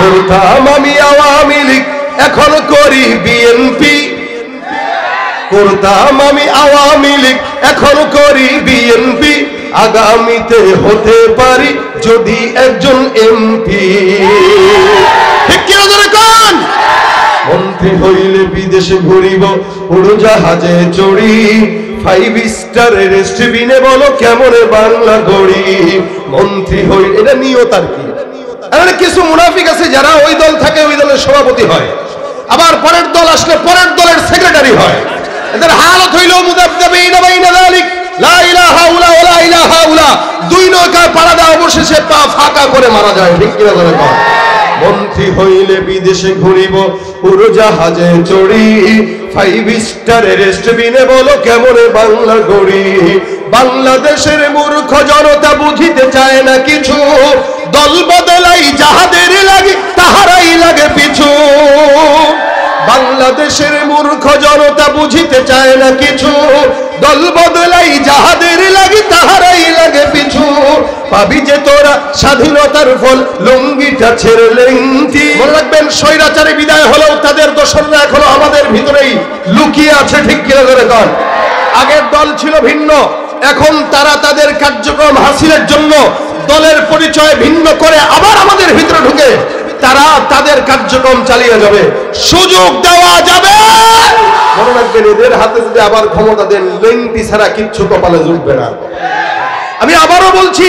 করতাম আমি আওয়ামী লীগ, এখন করি বিএনপি। করতাম আমি আওয়ামী লীগ, এখন করি বিএনপি। আগামীতে হতে পারি যদি একজন এমপি। ঠিক কি না কোন? মন্ত্রী হইলে বিদেশে ঘুরিব, উড়োজাহাজে চড়ি, 5 স্টার রেস্টুরেন্টে বলো কেমনে বাংলা গড়ি। মন্ত্রী হই, এটা নিয়ত আর কি। কিছু মুনাফিক আছে যারা ওই দল থাকে ওই দলের সভাপতি হয়, আবার পরের দল আসলে পরের দলের সেক্রেটারি হয়। এদের হালত হইল মুদাব্দাবিনা বাইনা যালিক, লা ইলাহা ইল্লা ওয়া ইলাহা ইল্লা, দুই নৌকা পাড়া অবশেষে পা ফাঁকা করে মারা যায়। ঠিক কি না বলেন? মন্ত্রী হইলে বিদেশে ঘুরিব, উড়োজাহাজে চড়ি, 5 স্টার রেস্টুরেন্টে বলো কেমনে বাংলা গড়ি। বাংলাদেশের মূর্খ জনতা বুঝিতে চায় না কিছু, দল বদলাই যাহাদের লাগে তাহারাই লাগে পিছু। বাংলাদেশের মূর্খ জনতা বুঝিতে চায় না কিছু, দল বদলাই যাহাদের লাগে তাহারাই লাগে পিছু। পাবি যে তোরা স্বাধীনতার ফল, লুঙ্গিটা ছেড়ে লেংটি। মনে রাখবেন, স্বৈরাচারে বিদায় হলেও তাদের দোসররা এখনো আমাদের ভিতরেই লুকিয়ে আছে। ঠিক কিনা করে কন? আগের দল ছিল ভিন্ন, এখন তারা তাদের কার্যক্রম হাসিলের জন্য দলের পরিচয় ভিন্ন করে আবার আমাদের ভিতরে ঢুকে তারা তাদের কার্যক্রম চালিয়ে যাবে। সুযোগ দেওয়া যাবে। মনে রাখবেন, এদের হাতে যদি আবার ক্ষমতা দেন, লেংটি ছাড়া কিচ্ছু কপালে জুটবে না। আমি আবারও বলছি,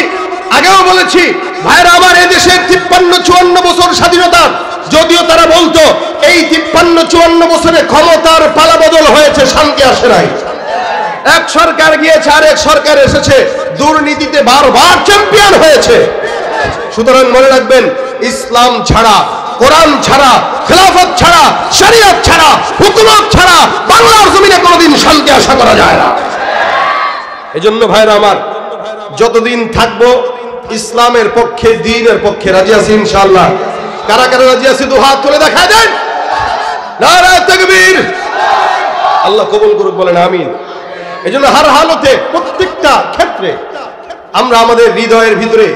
আগেও বলেছি, ভাইরা আমার, এদেশের 53-54 বছর স্বাধীনতা, যদিও তারা বলতো এই 53-54 বছরে ক্ষমতার পালাবদল হয়েছে, শান্তি আসে নাই। এক সরকার গিয়েছে, আরেক সরকার এসেছে, দুর্নীতিতে বারবার চ্যাম্পিয়ন হয়েছে। সুতরাং মনে রাখবেন, ইসলাম ছাড়া, কোরআন ছাড়া, খেলাফত ছাড়া, শরীয়ত ছাড়া, হুকুমত ছাড়া বাংলার জমিনে কোনোদিন শান্তি আশা করা যায় না। এজন্য ভাইরা আমার, যতদিন থাকবো ইসলামের পক্ষে, দ্বীনের পক্ষে রাজি আছি ইনশাআল্লাহ। কারা কারা রাজি আছি দু হাত তুলে দেখা দেন। নারে তাকবীর। আল্লাহ কবুল করুক, বলেন আমিন। এজন্য হার হালতে, প্রত্যেকটা ক্ষেত্রে আমরা আমাদের হৃদয়ের ভিতরে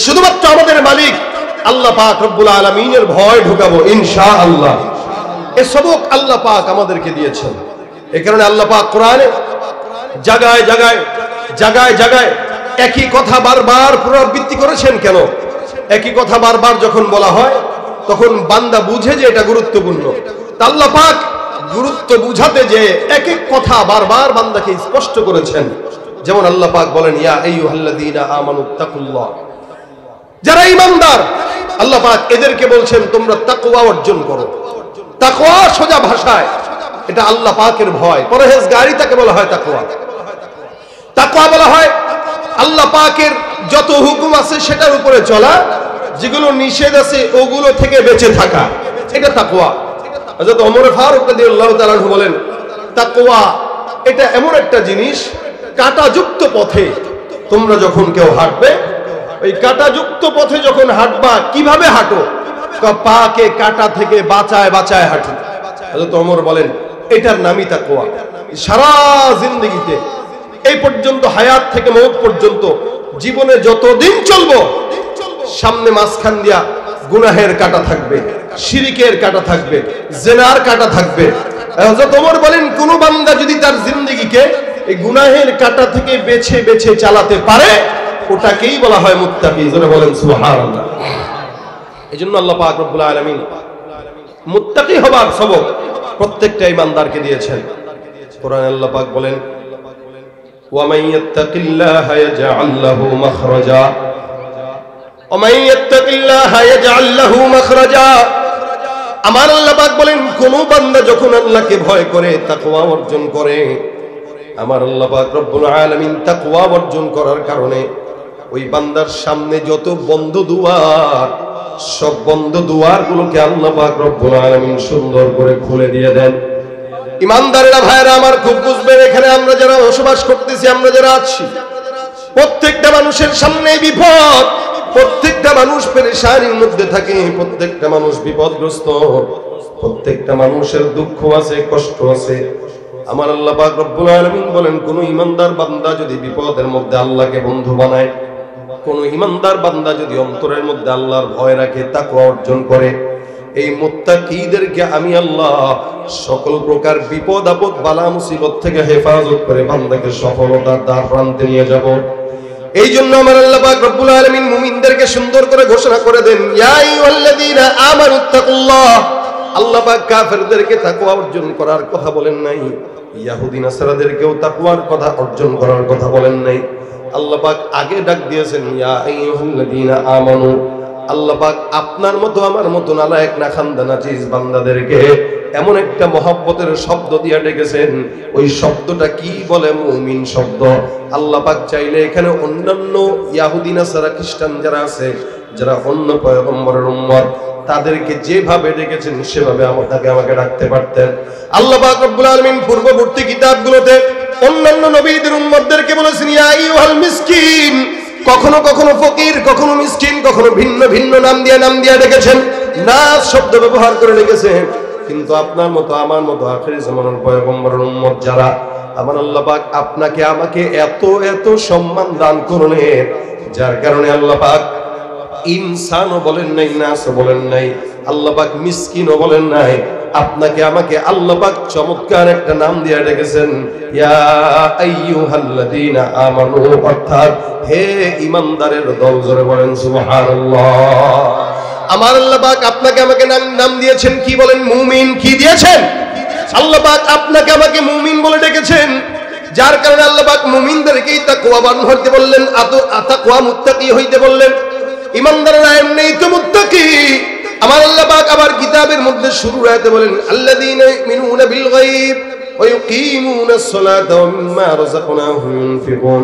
শুধুমাত্র আমাদের মালিক আল্লাহ পাক রব্বুল আলামিনের ভয় ঢুকাবো ইনশাআল্লাহ। এই সবক আল্লাহ পাক আমাদেরকে দিয়েছেন। এই কারণে আল্লাহ পাক কোরআনে জায়গায় জায়গায় জায়গায় জায়গায় একই কথা বারবার পুনরাবৃত্তি করেছেন। কেন? একই কথা বারবার যখন বলা হয় তখন বান্দা বুঝে যে এটা গুরুত্বপূর্ণ। আল্লাহ পাক গুরুত্ব বুঝাতে যে এক এক কথা বারবার বান্দাকে স্পষ্ট করেছেন। যেমন আল্লাহ পাক বলেন, ইয়া আইয়ুহাল্লাযীনা আমানুত্তাকুল্লাহ, যারা ঈমানদার, আল্লাহ পাক এদেরকে বলছেন তোমরা তাকওয়া অর্জন করো। তাকওয়া সোজা ভাষায় এটা আল্লাহ পাকের ভয়, পরহেজগারি তাকে বলা হয় তাকওয়া। তাকওয়া বলা হয় আল্লাহ পাকের যত হুকুম আছে সেটার উপরে চলা, যেগুলো নিষেধ আছে ওগুলো থেকে বেঁচে থাকা, এটা তাকওয়া। হযরত ওমর ফারুক রাদিয়াল্লাহু তাআলা আনহু বলেন, তাকওয়া এটা এমন একটা জিনিস, কাঁটাযুক্ত পথে তোমরা যখন কেউ হাঁটবে, ওই কাঁটাযুক্ত পথে যখন হাঁটবা কিভাবে হাঁটো? পাকে কাঁটা থেকে বাঁচায় বাঁচায় হাঁটো। হযরত ওমর বলেন, এটার নামই তাকওয়া। সারা জিন্দেগিতে এই পর্যন্ত, হায়াত থেকে মওত পর্যন্ত, জীবনে যতদিন চলবো, সামনে মাঝখান দিয়া গুনাহের কাঁটা থাকবে, শিরিকের কাঁটা থাকবে, জিনার কাঁটা থাকবে। হযরত ওমর বলেন, কোন বান্দা যদি তার জিন্দেগিকে এই গুনাহের কাঁটা থেকে বেছে বেছে চালাতে পারে, ওটাকেই বলা হয় মুত্তাকি। যারা বলেন সুবহানাল্লাহ। এজন্য আল্লাহ পাক রব্বুল আলামিন মুত্তাকি হবার সবক প্রত্যেকটা ঈমানদারকে দিয়েছেন। কোরআনে আল্লাহ পাক বলেন, ওয়া মান ইয়াত্তাকিল্লাহা ইয়াজআল লাহু মাখরাজা, ওয়া মান ইয়াত্তাকিল্লাহা ইয়াজআল লাহু মাখরাজা। আমার আল্লাহ পাক বলেন, কোন বান্দা যখন আল্লাহকে ভয় করে, তাকওয়া অর্জন করে, আমার আল্লাহ পাক রব্বুল আলামিন তাকওয়া অর্জন করার কারণে ওই বান্দার সামনে যত বন্ধ দুয়ার, সব বন্ধ দুয়ারগুলোকে আল্লাহ পাক রব্বুল আলামিন সুন্দর করে খুলে দিয়ে দেন। ইমানদারেরা ভাইরা আমার, খুব বুঝবেন, এখানে আমরা যারা বসবাস করতেছি, আমরা যারা আছি, প্রত্যেকটা মানুষের সামনে বিপদ, প্রত্যেকটা মানুষ পেরেশানির মধ্যে থাকে, প্রত্যেকটা মানুষ বিপদগ্রস্ত, প্রত্যেকটা মানুষের দুঃখ আছে, কষ্ট আছে। আমার আল্লাহ পাক রব্বুল আলামিন বলেন, কোন ঈমানদার বান্দা যদি বিপদের মধ্যে আল্লাহকে বন্ধু বানায়, কোন ঈমানদার বান্দা যদি অন্তরের মধ্যে আল্লাহর ভয় রাখে, তাকওয়া অর্জন করে, এই মুত্তাকীদেরকে আমি আল্লাহ সকল প্রকার বিপদ আপদ বালা মুসিবত থেকে হেফাজত করে বান্দাকে সফলতার দ্বার প্রান্তে নিয়ে যাব। এই জন্য আমার আল্লাহ পাক রব্বুল আলামিন মুমিনদেরকে সুন্দর করে ঘোষণা করে দেন, ইয়া আইয়ুহাল্লাযীনা আমানুত্তাকুল্লাহ। আল্লাহ পাক কাফেরদেরকে তাকওয়া অর্জন করার কথা বলেন নাই, ইহুদি নাসারাদেরকেও তাকওয়ার কথা অর্জন করার কথা বলেন নাই। আল্লাহ পাক আগে ডাক দিয়েছেন ইয়া আইয়ুহাল্লাযীনা আমানু। আল্লাহ পাক আপনার মতো আমার মতো নালায়েক না খানদানা চিজ বান্দাদেরকে এমন একটা মহব্বতের শব্দ দিয়ে ডেকেছেন, ওই শব্দটা কি বলে? মুমিন শব্দ। আল্লাহ পাক চাইলে এখানে অন্যান্য ইহুদি নাসারা খ্রিস্টান যারা আছে, যারা অন্য পয়গম্বরের উম্মত, তাদেরকে যেভাবে ডেকেছেন সেভাবে আমাকে ডাকতে পারতেন। আল্লাহ পাক রব্বুল আলামিন পূর্ববর্তী কিতাবগুলোতে অন্যান্য নবীদের উম্মতদেরকে বলেছেন ইয়া আইয়ুহাল মিসকিন। কখনো কখনো ফকির, কখনো মিসকিন, কখনো ভিন্ন ভিন্ন নাম দিয়ে ডেকেছেন, নাস শব্দ ব্যবহার করে ডেকেছেন। কিন্তু আপনার মতো আমার মতো আখিরি জামানার পয়গম্বরের উম্মত যারা, আমার আল্লাহ পাক আপনাকে আমাকে এত এত সম্মান দান করলেন, যার কারণে আল্লাহ পাক ইনসানও বলেন নাই, নাসও বলেন নাই, আল্লাহ পাক মিসকিনও বলেন নাই। আপনাকে আমাকে আল্লাহ পাক চমৎকার একটা নাম দিয়ে ডেকেছেন, ইয়া আইয়ুহাল্লাযীনা আমানু, অর্থাৎ হে ঈমানদারের দল। জোরে বলেন সুবহানাল্লাহ। আমার আল্লাহ পাক আপনাকে আমাকে নাম দিয়েছেন কি বলেন? মুমিন। কি দিয়েছেন? আল্লাহ পাক আপনাকে আমাকে মুমিন বলে ডেকেছেন, যার কারণে আল্লাহ পাক মুমিনদেরকেই তাকওয়াবান হইতে বললেন, তাকওয়া মুত্তাকি হইতে বললেন। ঈমানদাররা এমনিই তো মুত্তাকি। আমার আল্লাহ পাক আবার কিতাবের মধ্যে শুরু আয়াতে বলেন আল্লাযীনা ইউমিনুনা বিল গায়ব ওয়া ইউকিমুনাস সালাতা ওয়া মিম্মা রাযাকনাহুম ইউনফিকুন।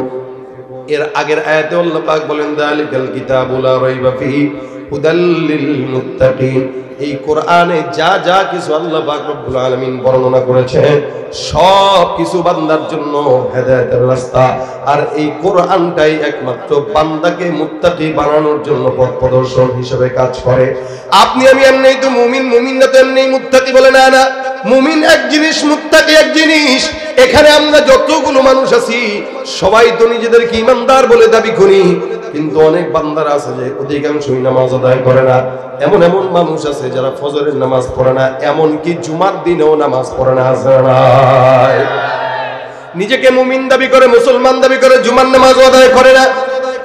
এর আগের আয়াতে আল্লাহ পাক বলেন যালিকাল কিতাবু লা রাইবা ফিহি হুদাল লিল মুত্তাকিন। এই কোরআনে যা যা কিছু আল্লাহ পাক রব্বুল আলামিন বর্ণনা করেছেন, সব কিছু বান্দার জন্য হেদায়েতের রাস্তা। আর এই কোরআনটাই একমাত্র বান্দাকে মুত্তাকি বানানোর জন্য পথ প্রদর্শন হিসেবে কাজ করে। আপনি আমি এমনিই তো মুমিন, মুমিনরা তো এমনিই মুত্তাকি বলে না। না, মুমিন এক জিনিস, মুত্তাকি এক জিনিস। এখানে আমরা যতগুলো মানুষ আছি সবাই তো নিজেদেরকে ঈমানদার বলে দাবি করি, কিন্তু অনেক বান্দারা আছে যে অধিকাংশই নামাজ আদায় করে না। এমন এমন মানুষ আছে যারা ফজরের নামাজ পড়ে না, এমনকি জুমার দিনেও নামাজ পড়ে না। নিজেকে মুমিন দাবি করে, মুসলমান দাবি করে, জুমার নামাজ আদায় করে না।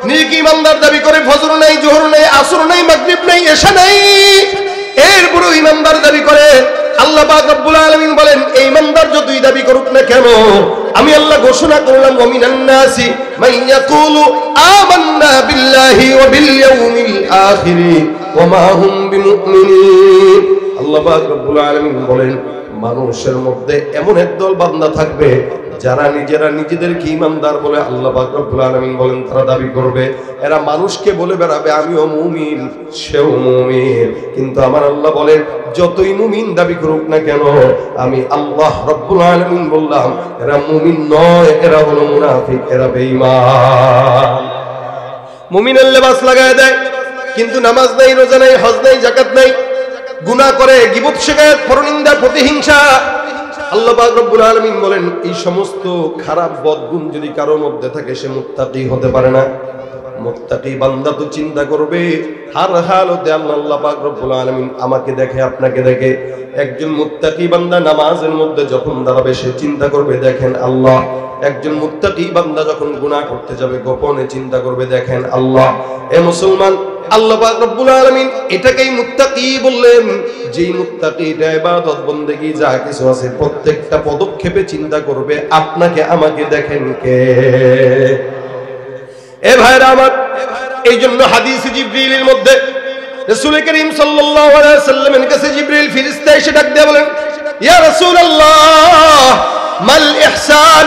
নিজেকে ঈমানদার দাবি করে, ফজর নাই, জোহর নাই, আসর নাই, মাগরিব নাই, এশা নাই, এরপরও ঈমানদার দাবি করে। আল্লাহ পাক রব্বুল আলামিন বলেন এই ঈমানদার যতই দাবি করুক না কেন, আমি আল্লাহ ঘোষণা করলাম ওয়া মিনান নাসি মান ইয়াকুলু আমান্না বিল্লাহি ওয়া বিল ইয়াউমিল আখির ওয়া মা হুম বিমুমিনিন। আল্লাহ পাক রব্বুল আলামিন বলেন মানুষের মধ্যে এমন একদল বান্দা থাকবে যারা নিজেরা নিজেদেরকে ঈমানদার বলে আল্লাহ পাক রব্বুল আলামিন বলেন তারা দাবি করবে। এরা মানুষকে বলে বেড়াবে আমিও মুমিন, সেও মুমিন, কিন্তু আমার আল্লাহ বলেন যতই মুমিন দাবি করুক না কেন, আমি আল্লাহ রব্বুল আলামিন বললাম এরা মুমিন নয়, এরা হলো মুনাফিক, এরা বেঈমান। মুমিনের লেবাস লাগায় দেয়, কিন্তু নামাজ নাই, রোজা নাই, হজ নাই, যাকাত নাই, গুনাহ করে, গীবত, শিকায়াত, পরনিন্দা, প্রতিহিংসা। আল্লাহ পাক রব্বুল আলামিন বলেন এই সমস্ত খারাপ বদগুণ যদি কারো মধ্যে থাকে সে মুত্তাকি হতে পারে না। মুত্তাকি বান্দা তো চিন্তা করবে হার হালতে আল্লাহ পাক রব্বুল আলামিন আমাকে দেখে, আপনাকে দেখে। একজন মুত্তাকি বান্দা নামাজের মধ্যে যখন দাঁড়াবে সে চিন্তা করবে দেখেন আল্লাহ। একজন মুত্তাকি বান্দা যখন গুনাহ করতে যাবে গোপনে চিন্তা করবে দেখেন আল্লাহ। এ মুসলমান, আল্লাহ পাক রব্বুল আলামিন এটাকেই মুত্তাকি বললেন, যেই মুত্তাকি ইবাদত বন্দেগী যা কিছু আছে প্রত্যেকটা পদক্ষেপে চিন্তা করবে আপনাকে আমাকে দেখেন কে। এ ভাইরা আমার, এই জন্য হাদিসে জিবরিলের মধ্যে রাসূল করিম সাল্লাল্লাহু আলাইহি ওয়াসাল্লামের কাছে জিবরিল ফেরেশতা এসে ডাক দিয়ে বলেন ইয়া রাসূলুল্লাহ মাল ইহসান,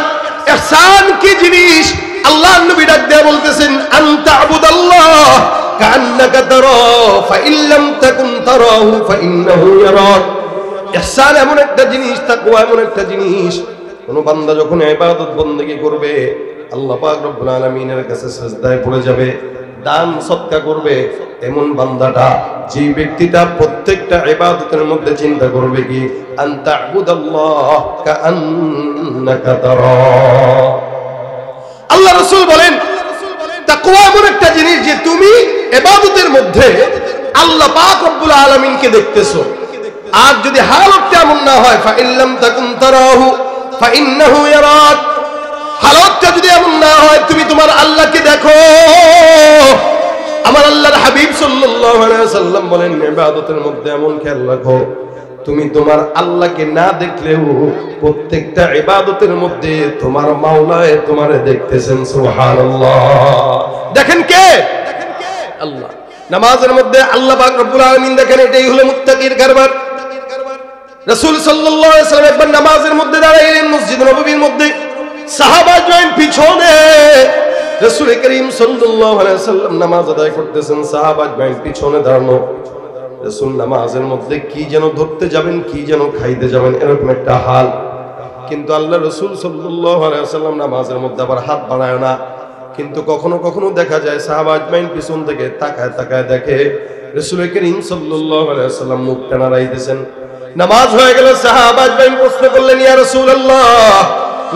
ইহসান কি জিনিস? আল্লাহর নবী ডাক দিয়ে বলতেছেন আনতা আবুদাল্লাহ কান্নাকা তারা ফাইন লাম তাকুন তারাহু ফাইন্নাহু ইয়ারাক। ইহসান এমন একটা জিনিস, তাকওয়া এমন একটা জিনিস, কোন বান্দা যখন ইবাদত বন্দেগী করবে আল্লাহ পাক রব্বুল আলামিনের কাছে সিজদায় পড়ে যাবে, দান সদকা করবে, এমন বান্দাটা, যে ব্যক্তিটা প্রত্যেকটা ইবাদতের মধ্যে চিন্তা করবে কি আনতা আবুদাল্লাহ কাআন্নাকা তারা। আল্লাহ রাসূল বলেন তাকওয়া এমন একটা জিনিস যে তুমি ইবাদতের মধ্যে আল্লাহ পাক রব্বুল আলামিনকে দেখতেছো। আর যদি হালতটা এমন না হয়, ফা ইল্লাম তাকুন তারাহু ফা ইন্নাহু ইয়ারাক, হালতটা যদি এমন না হয় তুমি তোমার আল্লাহকে দেখো। আমার আল্লাহর হাবিব সাল্লাল্লাহু আলাইহি ওয়াসাল্লাম বলেন, ইবাদতের মধ্যে এমন খেয়াল রাখো তুমি তোমার আল্লাহকে না দেখলেও প্রত্যেকটা ইবাদতের মধ্যে তোমার মাওলায়ে তোমারে দেখতেছেন। সুবহানাল্লাহ। দেখেন কে? আল্লাহ। নামাজের মধ্যে আল্লাহ পাক রব্বুল আলামিন দেখেন, এটাই হলো মুত্তাকির কারবার। রাসূল সাল্লাল্লাহু আলাইহি ওয়াসাল্লাম একবার নামাজের মধ্যে দাঁড়াইলেন মসজিদ নববীর মধ্যে, সাহাবা জয়েন পিছনে, রাসূল করিম সাল্লাল্লাহু আলাইহি ওয়াসাল্লাম নামাজ আদায় করতেছেন, সাহাবা জয়েন পিছনে দাঁড়ানো। রাসূল নামাজের মধ্যে কি যেন ধরতে যাবেন, কি যেন খাইতে যাবেন, এরকম একটা হাল। কিন্তু আল্লাহ রাসূল সাল্লাল্লাহু আলাইহি ওয়াসাল্লাম নামাজের মধ্যে আবার হাত বাড়ায় না। কিন্তু কখনো কখনো দেখা যায় সাহাবা আজমাইন পিছন থেকে তাকায় তাকায় দেখে রাসূল করিম সাল্লাল্লাহু আলাইহি ওয়াসাল্লাম মুখটা নাড়াইতেছেন। নামাজ হয়ে গেল, সাহাবা আজমাইন প্রশ্ন করলেন, ইয়া রাসূলুল্লাহ,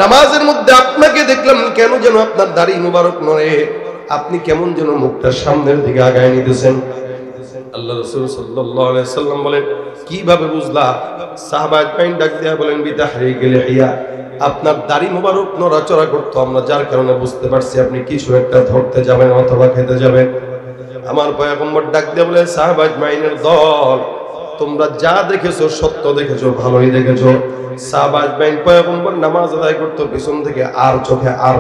নামাজের মধ্যে আপনাকে দেখলাম কেন যেন আপনার দাড়ি মুবারক নড়ে, আপনি কেমন যেন মুখটা সামনের দিকে আগায় নিতেছেন। আল্লাহ রাসূল সাল্লাল্লাহু আলাইহি ওয়াসাল্লাম বলেন, কিভাবে বুঝলা? সাহাবা আজমাইন ডাক দিয়া বলেন, বিতাহরিকিল লিহিয়া, আপনার দাড়ি মুবারক নড়াচড়া করতো, আমরা যার কারণে বুঝতে পারছি আপনি কিছু একটা ধরতে যাবেন অথবা খেতে যাবেন। আমার পয়গম্বর ডাক দিয়ে বলে, সাহাবা আজমাইনের দল, তোমরা যা দেখেছো সত্য দেখেছো, ভালোই দেখেছো। সাহাবা আজমাইন পয়গম্বর নামাজ আদায় করতো পিছন থেকে আর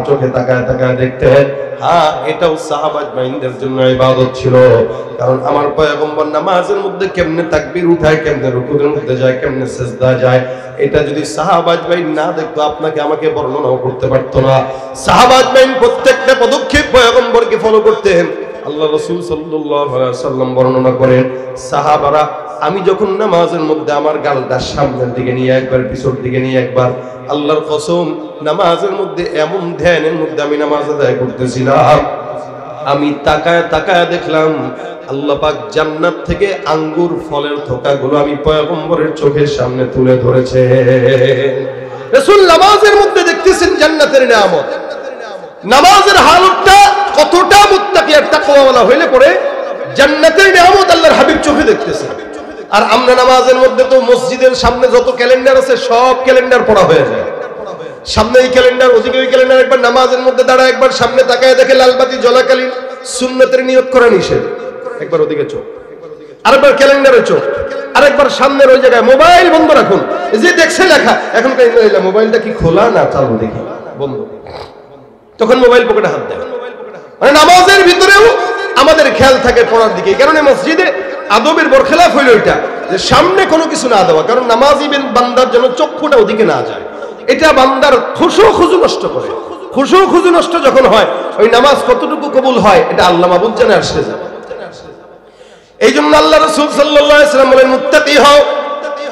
চোখে তাকায় তাকায় দেখতেন। হ্যাঁ, এটাও সাহাবা আজমাইনদের জন্য ইবাদত ছিল, কারণ আমার পয়গম্বর নামাজের মধ্যে কেমনে তাকবীর উঠায়, কেমনে রুকুর মধ্যে যায়, কেমনে সিজদা যায়, এটা যদি সাহাবা আজমাইন না দেখতো আপনাকে আমাকে বর্ণনাও করতে পারতো না। সাহাবা আজমাইন প্রত্যেকটা পদক্ষেপ পয়গম্বরকে ফলো করতেন। আল্লাহ রাসূল সাল্লাল্লাহু আলাইহি ওয়াসাল্লাম বর্ণনা করেন, সাহাবারা আমি যখন নামাজের মধ্যে আমার গালটা সামনের দিকে নিয়ে একবার, পিছনের দিকে নিয়ে একবার, আল্লাহর কসম নামাজের মধ্যে এমন ধ্যানের মধ্যে আমি নামাজ আদায় করতেছিলাম, আমি তাকায় তাকায় দেখলাম আল্লাহ পাক জান্নাত থেকে আঙ্গুর ফলের থোকাগুলো আমি পয়গম্বরের চোখের সামনে তুলে ধরেছে। রাসূল নামাজের মধ্যে দেখতেছেন জান্নাতের নিয়ামত। নামাজের হালতটা কতটা মুত্তাকি আর তাকওয়াওয়ালা হইলে পরে জান্নাতের নিয়ামত আল্লাহর হাবিব চোখে দেখতেছেন। আর আমরা নামাজের মধ্যে তো মসজিদের সামনে যত ক্যালেন্ডার আছে সব ক্যালেন্ডার পড়া হয়ে যায়, সামনে এই ক্যালেন্ডার, ওদিকে ওই ক্যালেন্ডার, একবার নামাজের মধ্যে দাঁড়া, একবার সামনে তাকায় দেখে লালবাতি জ্বলাকালীন সুন্নতের নিয়ত করা নিষেধ, একবার ওদিকে চোখ, আরেকবার ক্যালেন্ডারে চোখ, আরেকবার সামনের ওই জায়গায় মোবাইল বন্ধ রাখুন, যে দেখছে লেখা, এখন মোবাইলটা কি খোলা না চালু দেখি, বন্ধ, তখন মোবাইল পকেটে হাত দেয়। মানে নামাজের ভিতরেও আমাদের খেয়াল থাকে পড়ার দিকে। কারণ মসজিদে আদবের বরখেলাফ হইল এটা, যে সামনে কোনো কিছু না দেওয়া, কারণ নামাজি বান্দার যেন চক্ষুটা ওদিকে না যায়, এটা বান্দার খুশু খুজু নষ্ট করে। খুশু খুজু নষ্ট যখন হয়, ওই নামাজ কতটুকু কবুল হয় এটা আল্লাহ মাবুদ জানে, আর সে জানে। এই জন্য আল্লাহ রাসূল সাল্লাল্লাহু আলাইহি ওয়াসাল্লাম বলেন, মুত্তাকি হও,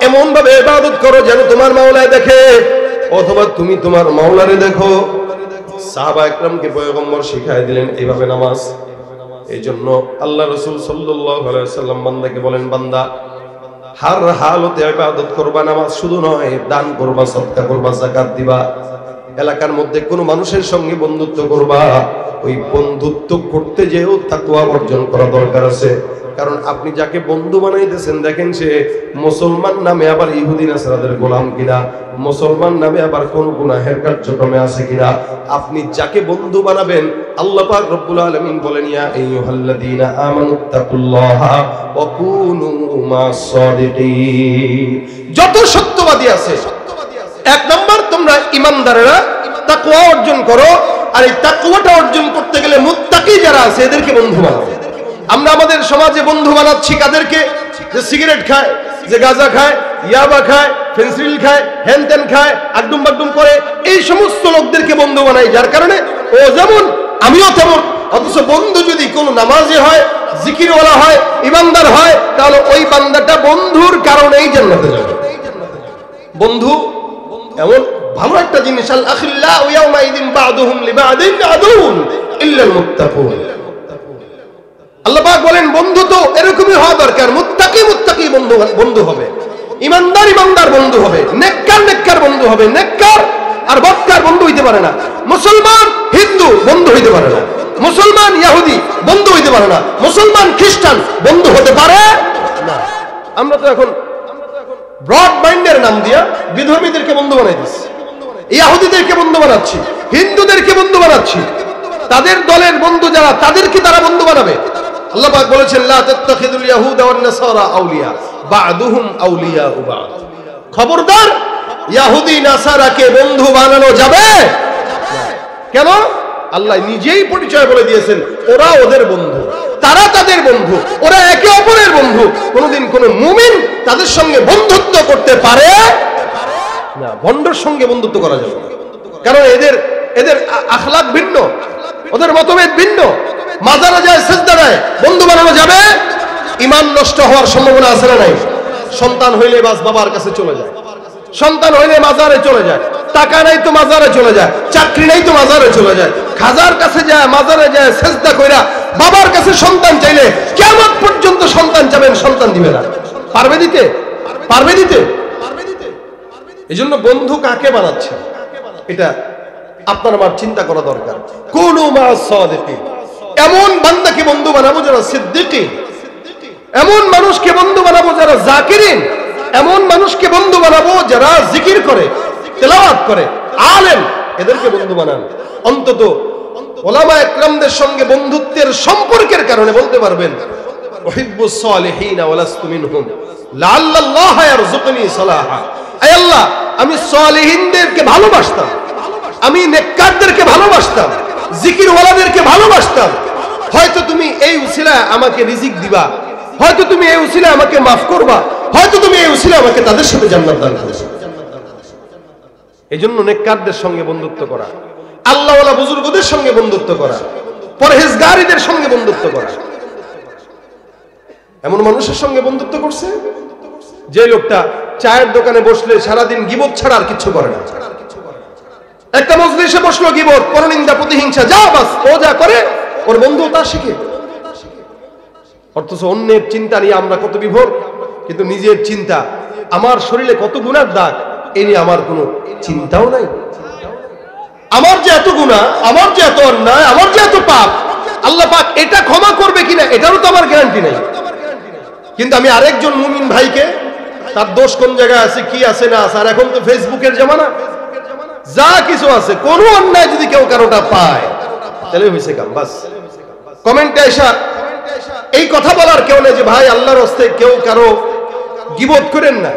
এমন ভাবে ইবাদত করো যেন তোমার মাওলা দেখে অথবা তুমি তোমার মাওলারে দেখো। সাহাবা একরামকে পয়গম্বর শিখাই দিলেন এইভাবে নামাজ। এই জন্য আল্লাহ রাসূল সাল্লাল্লাহু আলাইহি ওয়াসাল্লাম বান্দাকে বলেন, বান্দা হার হালতে ইবাদত করবা, নামাজ শুধু নয়, দান করবা, সদকা করবা, যাকাত দিবা, এলাকার মধ্যে কোনো মানুষের সঙ্গে বন্ধুত্ব করবা। ওই বন্ধুত্ব করতে যেও তাকওয়া অর্জন করা দরকার আছে। কারণ আপনি যাকে বন্ধু বানাইতেছেন, দেখেন সে মুসলমান নামে আবার ইহুদি নাসারাদের গোলাম কিনা, মুসলমান নামে আবার কোন গুনাহের কার্যক্রমে আছে কিনা। আপনি যাকে বন্ধু বানাবেন, আল্লাহ পাক রব্বুল আলামিন বলেন, ইয়া আইয়ুহাল্লাযীনা আমানুত্তাকুল্লাহা ওয়া কুনু মাস সাদিকিন। যত সত্যবাদী আছে, এক নম্বর তোমরা ঈমানদারেরা তাকওয়া অর্জন করো। আর এই তাকওয়াটা অর্জন করতে গেলে মুত্তাকি যারা আছে এদেরকে বন্ধু বানাও। আমরা আমাদের সমাজে বন্ধু বানাচ্ছি কাদেরকে? যে সিগারেট খায়, যে গাঁজা খায়, ইয়াবা খায়, ফেন্সিল খায়, হ্যানত্যান খায়, আগডুম বাগডুম করে, এই সমস্ত লোকদেরকে বন্ধু বানাই, যার কারণে ও যেমন আমিও তেমন। অথচ বন্ধু যদি কোনো নামাজি হয়, জিকিরওয়ালা হয়, ইমানদার হয়, তাহলে ওই বান্দাটা বন্ধুর কারণেই জান্নাতে যাবে। বন্ধু এমন ভালো একটা জিনিস, আল আখিল্লাউ ইয়াওমাইদিন বা'দুহুম লিবা'দিন আদুউন ইল্লাল মুত্তাকুন। আল্লাহ পাক বলেন, বন্ধু তো এরকমই হওয়া দরকার। মুত্তাকি বন্ধু হবে, ইমানদার বন্ধু হবে, নেককার বন্ধু হবে। নেককার আর বদকার বন্ধু হইতে পারে না। মুসলমান হিন্দু বন্ধু হইতে পারে না। মুসলমান ইহুদি বন্ধু হইতে পারে না, মুসলমান খ্রিস্টান বন্ধু হতে পারে না। আমরা তো এখন ব্রড মাইন্ডের নাম দিয়া বিধর্মীদেরকে বন্ধু বানাই দিচ্ছি, ইহুদিদেরকে বন্ধু বানাচ্ছি, হিন্দুদেরকে বন্ধু বানাচ্ছি। তাদের দলের বন্ধু যারা, তাদেরকে তারা বন্ধু বানাবে। আল্লাহ পাক বলেছেন, লা তাত্তাখিযুল ইয়াহুদা ওয়ান নাসারা আউলিয়া বা'দুহুম আউলিয়াউ বা'দ। খবরদার, ইহুদি নাসারাকে বন্ধু বানানো যাবে না। কেন? আল্লাহ নিজেই পরিচয় বলে দিয়েছেন, ওরা ওদের বন্ধু, তারা তাদের বন্ধু, ওরা একে অপরের বন্ধু। কোনদিন কোন মুমিন তাদের সঙ্গে বন্ধুত্ব করতে পারে না, ভণ্ডর সঙ্গে বন্ধুত্ব করা যাবে না। কারণ এদের আখলাক ভিন্ন, ওদের মতভেদ ভিন্ন। মাজারে যায়, সিজদা দেয়, বন্ধু বানানো যাবে? ঈমান নষ্ট হওয়ার সম্ভাবনা আছে না নাই? সন্তান হইলে বাস বাবার কাছে চলে যায়, সন্তান হইলে মাজারে চলে যায়, টাকা নাই তো মাজারে চলে যায়, চাকরি নাই তো মাজারে চলে যায়, খাজার কাছে যায়, মাজারে যায়, সিজদা কইরা বাবার কাছে সন্তান চাইলে কিয়ামত পর্যন্ত সন্তান চাবেন, সন্তান দিবে না। পারবে দিতে? পারবে দিতে? এজন্য বন্ধু কাকে বানাচ্ছে এটা আপনার আমার চিন্তা করা দরকার। কুনু মা'আস সাদিকিন, এমন বান্দাকে বন্ধু বানাবো যারা সিদ্দিকিন, এমন মানুষকে বন্ধু বানাবো যারা জাকিরিন, এমন মানুষকে বন্ধু বানাবো যারা জিকির করে, তেলাওয়াত করে, আলেম, এদেরকে বন্ধু বানান। অন্তত উলামা ইকরামদের সঙ্গে বন্ধুত্বের সম্পর্কের কারণে বলতে পারবেন, উহিব্বুস সালিহিনা ওয়া লাস্তু মিনহুম লাআল্লাল্লাহ ইয়ারযুকুনি সালাহা। আয় আল্লাহ, আমি সালিহিনদেরকে ভালোবাসতাম, আমি নেককারদেরকে ভালোবাসতাম, জিকিরওয়ালাদেরকে ভালোবাসতাম। হয়তো তুমি এই উসিলায় আমাকে রিজিক দিবা, হয়তো তুমি এই উসিলায় আমাকে মাফ করবা, হয়তো তুমি এই উসিলায় আমাকে তাদের সাথে জান্নাত দান করবে। এজন্য নেককারদের সঙ্গে বন্ধুত্ব করা, আল্লাহওয়ালা বুজুর্গদের সঙ্গে বন্ধুত্ব করা, পরহেজগারীদের সঙ্গে বন্ধুত্ব করা। এমন মানুষের সঙ্গে বন্ধুত্ব করছে যে লোকটা চায়ের দোকানে বসলে সারাদিন গীবত ছাড়া আর কিছু করে না। একটা মজলিসে বসলো, গীবত, পরনিন্দা, প্রতিহিংসা, যা বাস ও যা করে, ওর বন্ধু তা শিখে। অথচ অন্যের চিন্তা নিয়ে আমরা কত বিভোর, কিন্তু নিজের চিন্তা, আমার শরীরে কত গুনার দাগ, এই নিয়ে আমার কোনো চিন্তাও নাই। আমার যে এত গুনাহ, আমার যে এত অন্যায়, আমার যে এত পাপ, আল্লাহ পাক এটা ক্ষমা করবে কিনা এটারও তো আমার গ্যারান্টি নাই। কিন্তু আমি আরেকজন মুমিন ভাইকে, তার দোষ কোন জায়গায় আছে, কি আছে না আছে, আর এখন তো ফেসবুকের জামানা, যা কিছু আছে, কোনো অন্যায় যদি কেউ কারোটা পায় তাহলে হয়েছে কাম, বাস কমেন্টে এসা এই কথা বলার কেউ নেই যে ভাই আল্লাহর রাস্তায় কেউ কারো গীবত করেন না,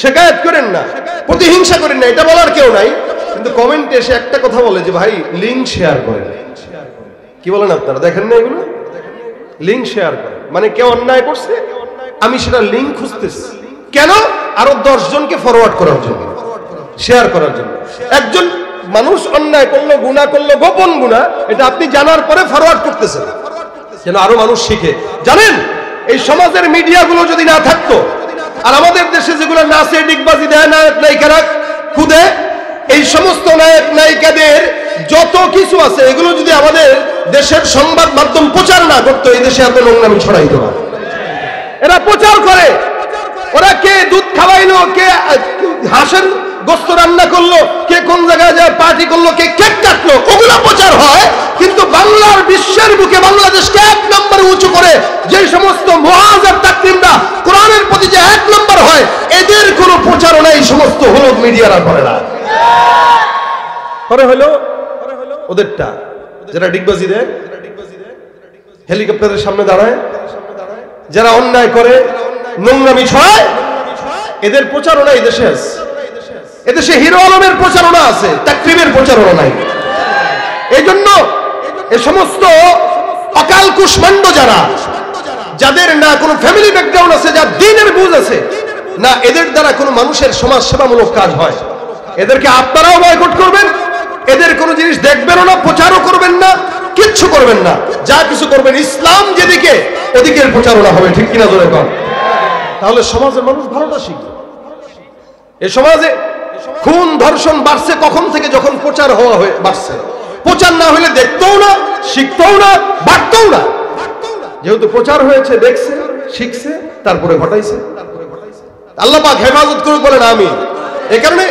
শিকায়াত করেন না, প্রতিহিংসা করেন না, এটা বলার কেউ নাই। কিন্তু কমেন্টে এসে একটা কথা বলে যে ভাই লিংক শেয়ার করেন। কি বলেন আপনারা? দেখেন না এগুলো? লিংক শেয়ার করেন মানে কেউ অন্যায় করছে, আমি সেটা লিংক খুঁজতেছি কেন? আরো 10 জনকে ফরওয়ার্ড করার জন্য, শেয়ার করার জন্য। একজন মানুষ অন্যায় করলো, গুনাহ করলো, গোপন গুনাহ, এটা আপনি জানার পরে ফরওয়ার্ড করতেছেন যেন আরো মানুষ শিখে। জানেন, এই সমাজের মিডিয়াগুলো যদি না থাকতো, আর আমাদের দেশে যেগুলো নাচে, ডিগবাজি দেয়, নায়ক নায়িকারা খুদে, এই সমস্ত নায়ক নায়িকাদের যত কিছু আছে, এগুলো যদি আমাদের দেশের সংবাদ মাধ্যম প্রচার না করতো, এই দেশে এত নোংরামি ছড়াইতো না। এরা প্রচার করে, ওরা কে দুধ খাওয়াইলো, কে হাঁসের গোস্ত রান্না করলো, কে কোন জায়গায় যায় পার্টি করলো, কে কেক কাটলো, ওগুলো প্রচার হয়। কিন্তু বাংলার বিশ্বের বুকে বাংলাদেশকে 1 নম্বরে উঁচু করে যে সমস্ত মুআজ আর তাকরিমরা কোরআনের প্রতি যে 1 নম্বর হয়, এদের কোনো প্রচারণা এই সমস্ত হলুদ মিডিয়ারা করে না। করে হলো ওদেরটা, যারা ডিগবাজি দেয়, হেলিকপ্টারের সামনে দাঁড়ায়, যারা অন্যায় করে, নোংরামি ছড়ায়, এদের প্রচারণা এই দেশে আছে। এদেশে হিরো আলমের প্রচারণা আছে, তাকরিমের প্রচারণা নাই। এই জন্য এ সমস্ত অকাল কুষ্মাণ্ড যারা, যাদের না কোনো ফ্যামিলি ব্যাকগ্রাউন্ড আছে, যার দ্বীনের বুঝ আছে না, এদের দ্বারা কোনো মানুষের সমাজ সেবামূলক কাজ হয়, এদেরকে আপনারাও বয়কট করবেন, এদের কোনো জিনিস দেখবেনও না, প্রচারও করবেন না, কিচ্ছু করবেন না। যা কিছু করবেন, ইসলাম যেদিকে ওদিকের প্রচারণা হবে, ঠিক কিনা জোরে কর। তাহলে সমাজের মানুষ ভালোটা শিখবে। এ সমাজে খুন ধর্ষণ বাড়ছে কখন থেকে? যখন প্রচার হওয়া হয়ে বাড়ছে। প্রচার না হলে দেখতেও না, শিখতেও না, বাড়তেও না। যেহেতু প্রচার হয়েছে, দেখছে, শিখছে, তারপরে ঘটাইছে। আল্লাহ পাক হেফাজত করুক বলেন আমিন। এই কারণে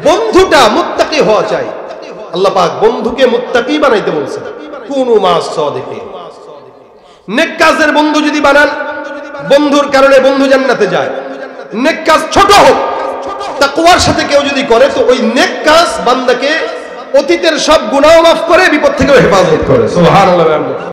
বন্ধুটা মুত্তাকি হওয়া চাই। আল্লাহ পাক বন্ধুকে মুত্তাকি বানাইতে বলছেন। কুনু মাস সাদিকিন। নেক কাজের বন্ধু যদি বানান, বন্ধুর কারণে বন্ধু জান্নাতে যায়। নেক কাজ ছোট হোক, তাকওয়ার সাথে কেউ যদি করে তো ওই নেক কাজ বান্দাকে অতীতের সব গুনাহ মাফ করে, বিপদ থেকেও হেফাজত করে। সুবহানাল্লাহ।